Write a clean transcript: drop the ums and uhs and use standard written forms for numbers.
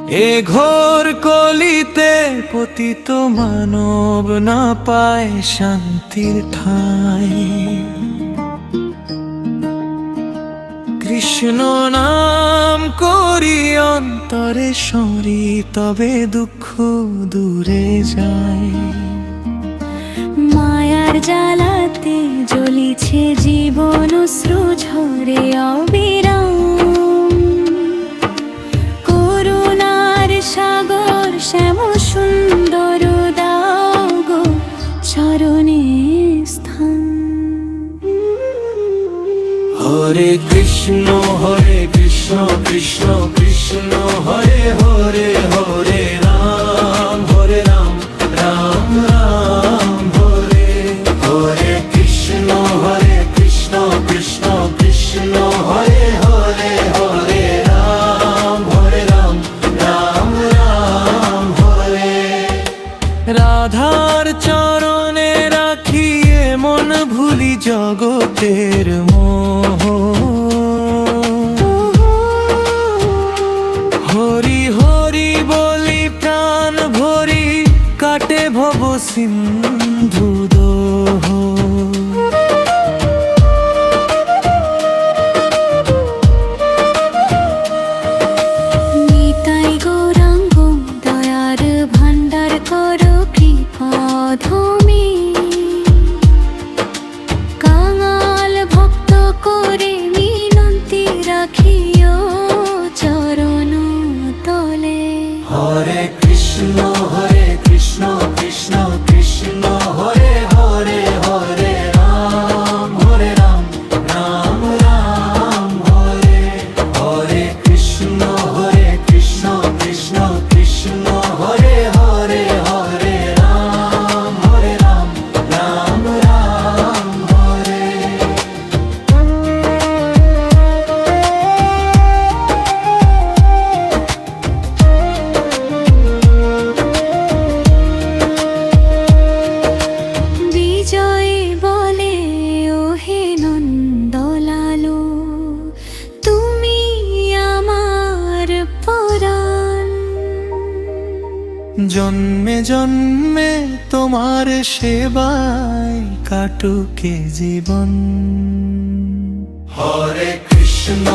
এ ঘোর কলিতে পতিত মানব না পায় শান্তির ঠাঁই। কৃষ্ণ নাম করি অন্তরে সরি, তবে দুঃখ দূরে যায়। মায়ার জ্বালাতে জ্বলিছে জীবন অশ্রু ঝরে অবিরাম। করুণার সাগর শ্যাম সুন্দর দাও গো চরণে স্থান। হরে কৃষ্ণ কৃষ্ণ কৃষ্ণ হরে হরে, হরে রাম রাম রাম হরে হরে। কৃষ্ণ কৃষ্ণ কৃষ্ণ হরে হরে, হরে রাম রাম রাম হরে। রাধার চরণে রাখিয়ে মন ভুলি জগতের মোহ। হরি হরি বলি প্রাণ ভরি, কাটে ভব সিন্ধু দোহ। নিতাই গৌরাঙ্গ দয়ার ভান্ডার করো কৃপাধমি। কাঙাল ভক্ত করে মিনতি রাখিও চরণ তলে। হরে কৃষ্ণ কৃষ্ণ কৃষ্ণ হরে হরে, হরে রাম রাম রাম হরে হরে। কৃষ্ণ কৃষ্ণ কৃষ্ণ হরে হরে, হরে রাম রাম রাম হরে। বিজয় বলে ওহে নন্দলালো, তুমি আমার পরাণ। জন্মে জন্মে তোমার সেবায় কাটুকে জীবন। হরে কৃষ্ণ